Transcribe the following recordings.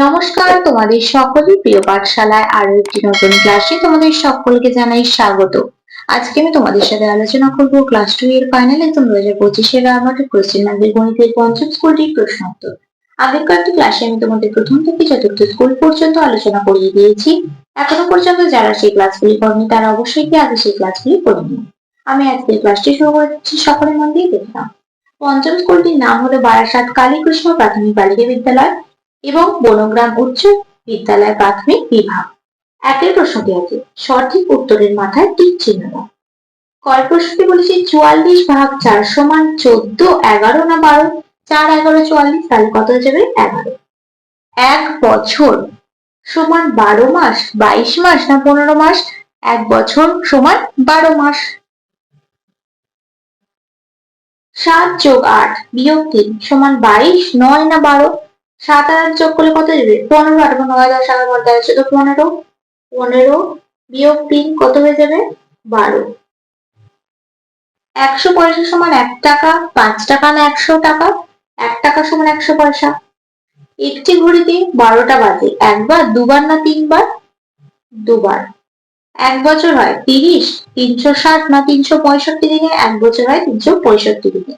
নমস্কার, তোমাদের সকলের প্রিয় পাঠশালায় আরো একটি নতুন ক্লাসে তোমাদের সকলকে জানাই স্বাগত। আজকে আমি তোমাদের সাথে আলোচনা করব ক্লাস 2 এর ফাইনাল এক্সাম 2025 আমাদের কোশ্চেন ব্যাংকের গণিতের পঞ্চম স্কুলটির প্রশ্ন উত্তর। আগের কয়েকটি ক্লাসে আমি তোমাদের প্রথম থেকে চতুর্থ স্কুল পর্যন্ত আলোচনা করিয়ে দিয়েছি। এখনো পর্যন্ত যারা সেই ক্লাসগুলি করেনি তারা অবশ্যই গিয়ে আগে সেই ক্লাসগুলি করে নিন। আমি আজকের ক্লাসটি শুরু করছি, সকলে মন দিয়ে দেখলাম। পঞ্চম স্কুলটির নাম হলো বারাসাত কালীকৃষ্ণ প্রাথমিক বালিকা বিদ্যালয় এবং বনগ্রাম উচ্চ বিদ্যালয় প্রাথমিক বিভাগ। একের প্রশ্নটি আছে, সঠিক উত্তরের মাথায় টিক চিহ্ন দাও। কয় প্রশ্নটি বলেছি 44 ভাগ 4 সমান 14, 11 না 12? 4 11 44, তাহলে কত হয়ে যাবে 11। এক বছর সমান 12 মাস, 22 মাস না 15 মাস? এক বছর সমান 12 মাস। 7 যোগ 8 বিয়োগ 3 সমান 22, 9 না 12? 7 আর 8 যোগ করলে কত যাবে 15, 8 9 10 11 12 13 14 15, 15 বিয়োগ 3 কত হয়ে যাবে 12। 100 পয়সা সমান 1 টাকা, 5 টাকা না 100 টাকা? 1 টাকা সমান 100 পয়সা। একটি ঘড়িতে 12টা বাজে, একবার, দুবার না তিনবার? দুবার। এক বছর হয় 30, 360 না 365 দিনে? এক বছর হয় 365 দিনে।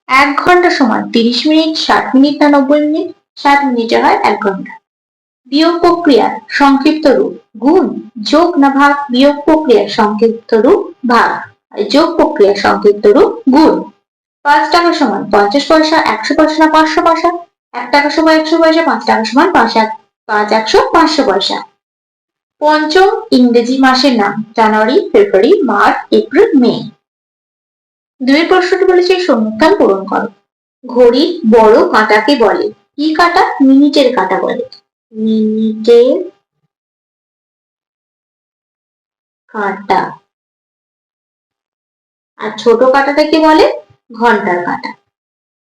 1 ঘন্টা সমান 30 মিনিট, 60 মিনিট না 90 মিনিট? 60 মিনিটে হয় 1 ঘন্টা। বিয়োগ প্রক্রিয়ার সংক্ষিপ্ত রূপ গুণ, যোগ না ভাগ? বিয়োগ প্রক্রিয়ার সংক্ষিপ্ত রূপ ভাগ, যোগ প্রক্রিয়ার সংক্ষিপ্ত রূপ গুণ। 5 টাকা সমান 50 পয়সা, 100 পয়সা না 500 পয়সা? 1 টাকা সমান 100 পয়সা, 5 টাকা সমান 5 100 500 পয়সা। পঞ্চম ইংরেজি মাসের নাম জানুয়ারি, ফেব্রুয়ারি, মার্চ, এপ্রিল, মে। দুই প্রশ্নটি বলেছে শূন্যস্থান পূরণ করো। ঘড়ির বড় কাঁটাকে বলে কি কাঁটা? মিনিটের কাঁটা বলে। মিনিটের কাঁটা। আর ছোট কাঁটাটাকে বলে ঘন্টার কাঁটা।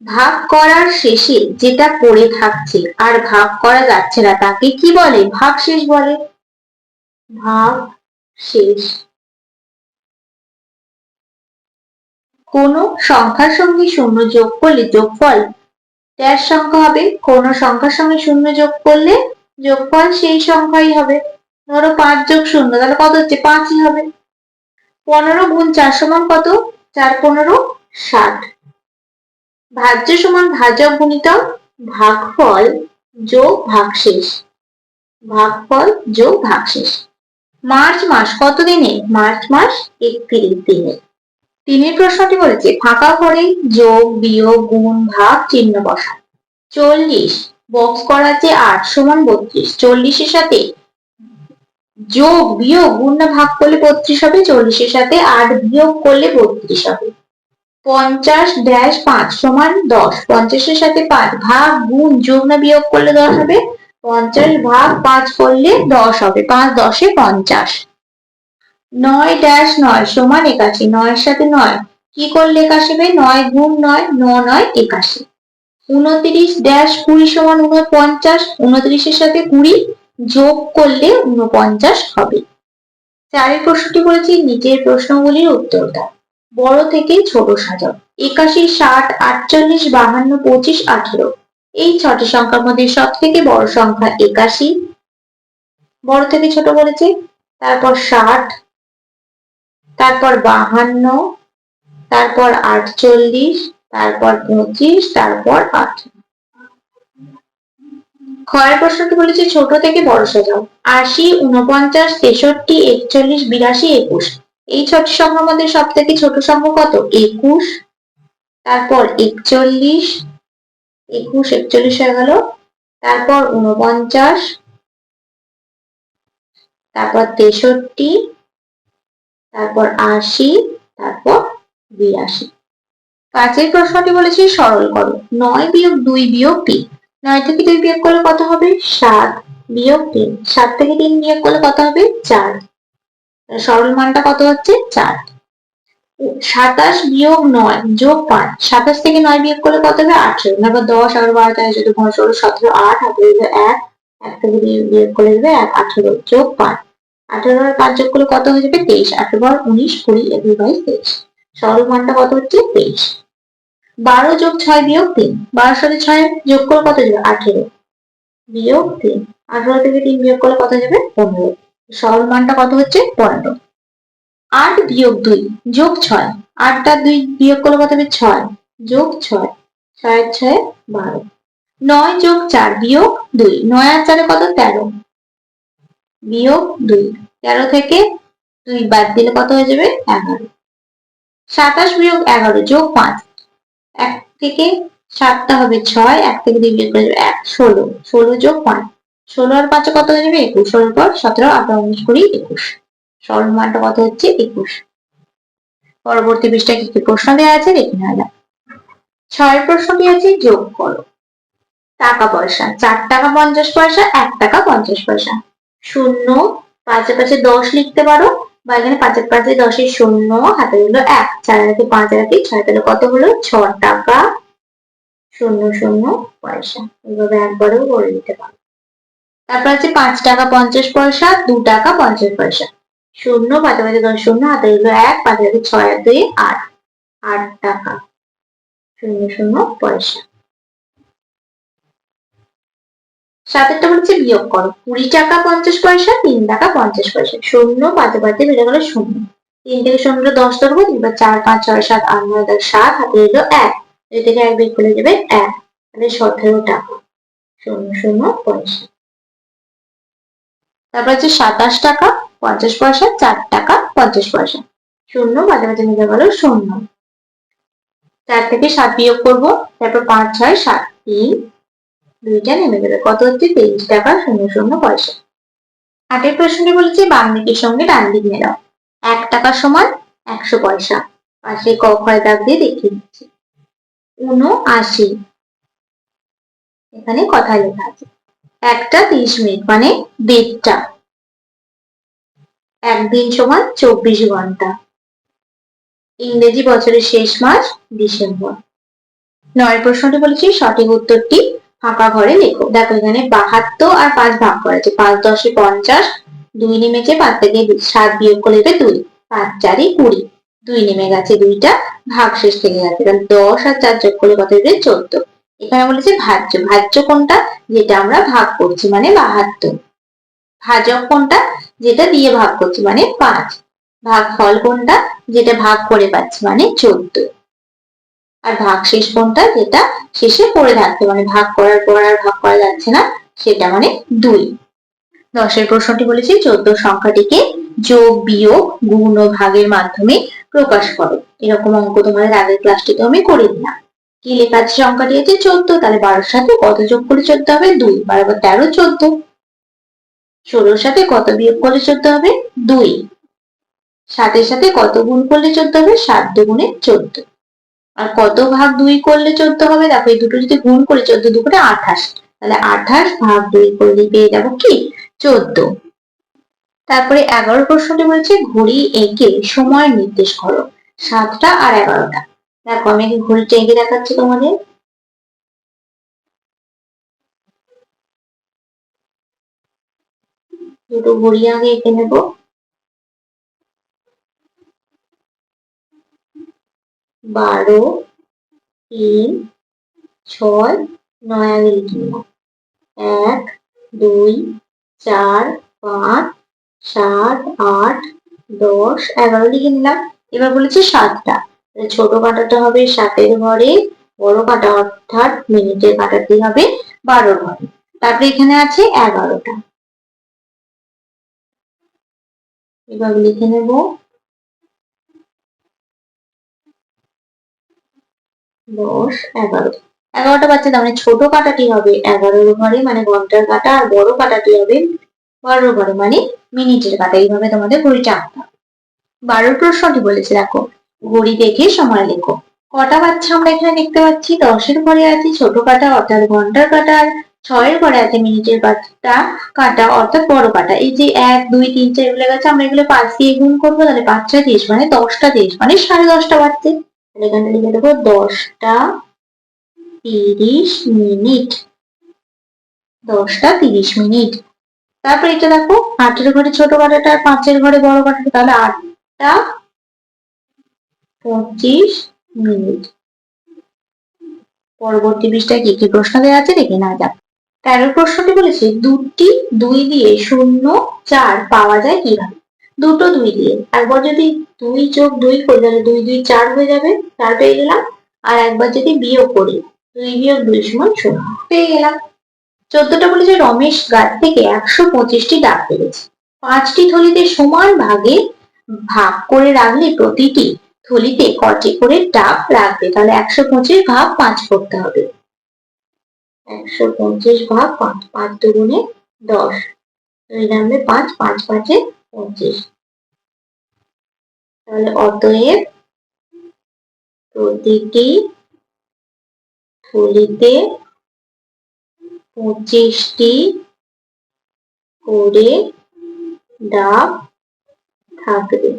ভাগ করার শেষে যেটা পড়ে থাকছে আর ভাগ করা যাচ্ছে না তাকে কি বলে? ভাগশেষ বলে। ভাগ শেষ। কোন সংখ্যার সঙ্গে শূন্য যোগ করলে যোগফল ড্যাশ সংখ্যা হবে? কোন সংখ্যার সঙ্গে শূন্য যোগ করলে যোগফল সেই সংখ্যাই হবে। ধরো 5 যোগ 0, তাহলে কত হচ্ছে? 5ই হবে। 15 গুণ 4 সমান কত? 4 15 60। ভাজ্য সমান ভাজক গুণিতক ভাগফল যোগ ভাগশেষ। ভাগফল যোগ ভাগশেষ। মার্চ মাস কত দিনে? মার্চ মাস 31 দিনে। তিনের প্রশ্নটি বলেছে ফাঁকা ঘরে যোগ, বিয়োগ, গুণ, ভাগ চিহ্ন বসা। 40 বক্স করা আছে 8 সমান 32। 40 এর সাথে যোগ, বিয়োগ, গুণ না ভাগ করলে 32 হবে? 40 এর সাথে 8 বিয়োগ করলে 32 হবে। 50 ড্যাশ 5 সমান 10। 50 এর সাথে 5 ভাগ, গুণ, যোগ না বিয়োগ করলে 10 হবে? 50 ভাগ 5 করলে 10 হবে। 5 10 এ 50। 9 ড্যাশ 9 সমান 81। 9 এর সাথে 9 কি করলে 81 হবে? 9 গুণ 9, 9 9 81। 29 ড্যাশ 20 সমান 49। 29 এর সাথে 20 যোগ করলে 49 হবে। চারের প্রশ্নটি বলেছি নিচের প্রশ্নগুলির উত্তর দাও। বড় থেকে ছোট সাজাও। 81, 60, 48, 52, 25, 18। এই 6টি সংখ্যার মধ্যে সব থেকে বড় সংখ্যা 81, বড় থেকে ছোট বলেছে। তারপর 60, তারপর 52, তারপর 48, তারপর 25, তারপর 18। ক্ষয়ের প্রশ্নটি বলেছে ছোট থেকে বড় সাজাও। 80, 49, 63, 41, 82, 21। এই 6টি সংখ্যার মধ্যে সব থেকে ছোট সংখ্যা কত? 21। তারপর 41, 21 41 হয়ে গেল। তারপর 49, তারপর 63, তারপর 80, তারপর 82। পাঁচের প্রশ্নটি বলেছে সরল করো। 9 বিয়োগ 2 বিয়োগ 3। 9 থেকে 2 বিয়োগ করলে কত হবে? 7 বিয়োগ 3। 7 থেকে 3 বিয়োগ করলে কত হবে? 4। সরল মানটা কত হচ্ছে? 4। 27 বিয়োগ 9 যোগ 5। 27 থেকে 9 বিয়োগ করলে কত হবে? 18। তারপর 10 11 12 13 14 15 16 17 8 হাতে 1 1 থেকে বিয়োগ করলে হবে 18 যোগ 5। 18 আর 5 যোগ করলে কত হয়ে যাবে? 23। 18 19 20 21 22 23। সরল মানটা কত হচ্ছে? 23। 12 যোগ 6 বিয়োগ 3। 12 সাথে 6 যোগ করে কত যাবে? 18। বিয়োগ 3। 18 থেকে 3 বিয়োগ করলে কত যাবে? 15। সরল মানটা কত হচ্ছে? 15। 8 বিয়োগ 2 যোগ 6। 8টা 2 বিয়োগ করলে কত হবে? 6 যোগ 6। 6 6 12। 9 যোগ 4 বিয়োগ 2। 9 আর 4 কত? 13 বিয়োগ 2। 13 থেকে 2 বাদ দিলে কত হয়ে যাবে? 11। 27 বিয়োগ 11 যোগ 5। 1 থেকে 7টা হবে 6, 1 থেকে 2 বিয়োগ করে 1, 16। 16 যোগ 5। 16 আর 5 কত হয়ে যাবে? 21। 16 পর 17, 18, 19, 20, 21। সরল মানটা কত হচ্ছে? 21। পরবর্তী পৃষ্ঠায় কি কি প্রশ্ন দেওয়া আছে দেখে নেওয়া যাক। 6 প্রশ্নটি আছে যোগ করো টাকা পয়সা। 4 টাকা 50 পয়সা, 1 টাকা 50 পয়সা। শূন্য, পাঁচে পাশে 10 লিখতে পারো, বা এখানে পাঁচের পাশে 10 শূন্য, হাতে হলো 1, 4 রাখি 5 রাখি 6, তাহলে কত হলো? 6 টাকা 00 পয়সা। এইভাবে একবারেও করে দিতে পারো। তারপর আছে 5 টাকা 50 পয়সা, 2 টাকা 50 পয়সা। শূন্য, পাঁচে পাশে 10 শূন্য, হাতে হলো 1, 5 রাখি 6 আর 2 8, 8 টাকা 00 পয়সা। 7টা বলছে বিয়োগ করো 20 টাকা 50 পয়সা, 3 টাকা 50 পয়সা। শূন্য, পাঁচে পাশে বেড়ে গেল শূন্য। 3 থেকে শূন্য 10 ধরবো, 3 বার 4 5 6 7 8 9 10 7, হাতে হলো 1। এর থেকে 1 বিয়োগ করে দেবে 1, তাহলে 17 টাকা 00 পয়সা। তারপর হচ্ছে 27 টাকা 50 পয়সা, 4 টাকা 50 পয়সা। শূন্য, পাশে পাশে মিলে গেল শূন্য। 4 থেকে 7 বিয়োগ করবো, তারপর 5 6 7, 3, 2টা নেমে যাবে, কত হচ্ছে? 23 টাকা 00 পয়সা। 8 প্রশ্নটি বলেছে বাম দিকের সঙ্গে ডান দিক মেলাও। 1 টাকা সমান 100 পয়সা। পাশে ক খ দাগ দিয়ে দেখিয়ে দিচ্ছি। 79, এখানে কথা লেখা আছে। 1টা 30 মিনিট মানে 1.5টা। একদিন সমান 24 ঘন্টা। ইংরেজি বছরের শেষ মাস ডিসেম্বর। 9 প্রশ্নটি বলেছি সঠিক উত্তরটি ফাঁকা ঘরে লেখো। দেখো এখানে 72 আর 5 ভাগ করা আছে। 5 10 50, 2 নেমেছে, 5 থেকে 7 বিয়োগ করলে 2, 5 4 20, 2 নেমে গেছে, 2টা ভাগ শেষ থেকে গেছে, তাহলে 10 আর 4 যোগ করলে কত হবে? 14। এখানে বলেছে ভাজ্য। ভাজ্য কোনটা? যেটা আমরা ভাগ করছি মানে 72। ভাজক কোনটা? যেটা দিয়ে ভাগ করছি মানে 5। ভাগফল কোনটা? যেটা ভাগ করে পাচ্ছি মানে 14। আর ভাগশেষ কোনটা? যেটা শেষে পড়ে থাকছে মানে ভাগ করার পর আর ভাগ করা যাচ্ছে না, সেটা মানে 2। 10 প্রশ্নটি বলেছি 14 সংখ্যাটিকে যোগ বিয়োগ গুণ ও ভাগের মাধ্যমে প্রকাশ করো। এরকম অঙ্ক তোমাদের আগের ক্লাসটিতে আমি করে দিলাম। কি লেখা আছে? সংখ্যাটি আছে 14, তাহলে 12 সাথে কত যোগ করে 14 হবে? 2, 12 13 14। 16 সাথে কত বিয়োগ করলে 14 হবে? 2। 7 সাথে কত গুণ করলে 14 হবে? 7 দুগুণে 14। আর কত ভাগ 2 করলে 14 হবে? দেখো এই দুটো যদি গুণ করি 14 দুগুণে 28, তাহলে 28 ভাগ 2 করলে পেয়ে যাবো কি? 14। তারপরে 11 প্রশ্নটি বলছে ঘড়ি এঁকে সময় নির্দেশ করো। 7টা আর 11টা। দেখো আমি ঘড়িটা এঁকে দেখাচ্ছি তোমাদের। দুটো ঘড়ি আগে এঁকে নেবো। 12 3 6 9 আগে লিখে নিলাম। 1 2 4 5 7 8 10 11 লিখে নিলাম। এবার বলেছে 7টা, ছোট কাঁটাটা হবে 7-এর ঘরে, বড় কাঁটা অর্থাৎ মিনিটের কাঁটাটি হবে 12-র ঘরে। তারপরে এখানে আছে 11টা। এবার লিখে নেব 10 11। 11টা বাচ্চা মানে ছোট কাঁটাটি হবে 11-র ঘরে মানে ঘন্টার কাঁটা, আর বড় কাঁটাটি হবে 12-র ঘরে মানে মিনিটের কাঁটা। এইভাবে তোমাদের ঘড়িটা আঁকতে হবে। 12 প্রশ্নটি বলেছে দেখো ঘড়ি দেখে সময় লেখো। কটা বাচ্চা আমরা এখানে দেখতে পাচ্ছি? 10-এর ঘরে আছে ছোট কাঁটা অর্থাৎ ঘন্টার কাঁটা, আর 6-এর ঘরে আছে মিনিটের কাঁটা অর্থাৎ বড় কাঁটা। এই যে 1 2 3 4 এগুলো গেছে, আমরা এগুলো 5 দিয়ে গুণ করবো, তাহলে 5 6 30 মানে 10টা 30 মানে 10:30 বাজছে। তাহলে এখানে লিখে দেবো 10টা 30 মিনিট। 10টা 30 মিনিট। তারপর এটা দেখো 8-এর ঘরে ছোট কাঁটাটা আর 5-এর ঘরে বড় কাঁটাটা, তাহলে 8টা 25 মিনিট। পরবর্তী পৃষ্ঠায় কি কি প্রশ্ন দেওয়া আছে দেখে নেওয়া যাক। 13 প্রশ্নটি বলেছে দুটি 2 দিয়ে 0 4 পাওয়া যায় কিভাবে? দুটো 2 দিয়ে একবার যদি 2 যোগ 2 করি তাহলে 2 2 4 হয়ে যাবে, 4 পেয়ে গেলাম। আর একবার যদি বিয়োগ করি 2 বিয়োগ 2 সমান 0 পেয়ে গেলাম। 14টা বলেছে রমেশ গাছ থেকে 125টি ডাব পেরেছে। 5টি থলিতে সমান ভাগে ভাগ করে রাখলে প্রতিটি থলিতে কটি করে ডাব রাখবে? তাহলে 125 ভাগ 5 করতে হবে। 125 ভাগ 5, 5 দুগুণে 10, 2 নামবে 5, 5 5-এ 25। তাহলে অতএব প্রতিটি থলিতে 25টি করে ডাব থাকবে।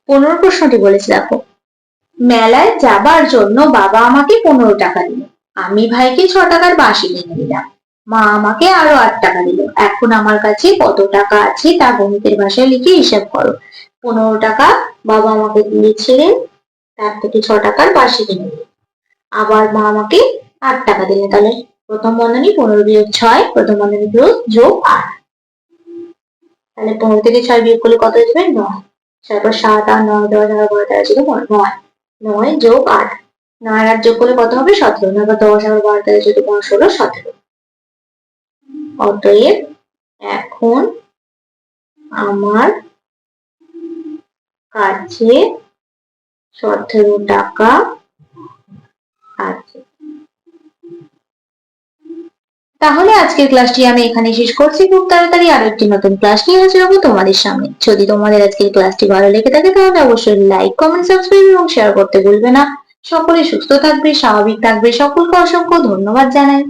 15 প্রশ্নটি বলেছে দেখো, মেলায় যাবার জন্য বাবা আমাকে 15 টাকা দিল, আমি ভাইকে 6 টাকার বাঁশি কিনে দিলাম, মা আমাকে আরো 8 টাকা দিল। এখন আমার কাছে কত টাকা আছে তা গণিতের ভাষায় লিখে হিসাব করো। 15 টাকা বাবা আমাকে দিয়েছিলেন, তার থেকে 6 টাকার বাঁশি কিনে দিল, আবার মা আমাকে 8 টাকা দিলেন। তাহলে প্রথম বন্ধনী 15 বিয়োগ 6, প্রথম বন্ধনী যোগ 8। তাহলে 15 থেকে 6 বিয়োগ করলে কত আসবে? 9। তারপর 7 আর 9 10 11 12 13 ছিল 9, 9 যোগ 8, 9 8 যোগ করলে কত হবে? 17। তারপর 10 11 12 13 14 15 16 17। অতএব এখন আমার কাছে 17 টাকা আছে। তাহলে আজকের ক্লাসটি আমি এখানে শেষ করছি। খুব তাড়াতাড়ি আরো একটি নতুন ক্লাস নিয়ে হাজির হবো তোমাদের সামনে। যদি তোমাদের আজকের ক্লাসটি ভালো লেগে থাকে তাহলে অবশ্যই লাইক কমেন্ট সাবস্ক্রাইব এবং শেয়ার করতে ভুলবে না। সকলে সুস্থ থাকবে, স্বাভাবিক থাকবে। সকলকে অসংখ্য ধন্যবাদ জানাই।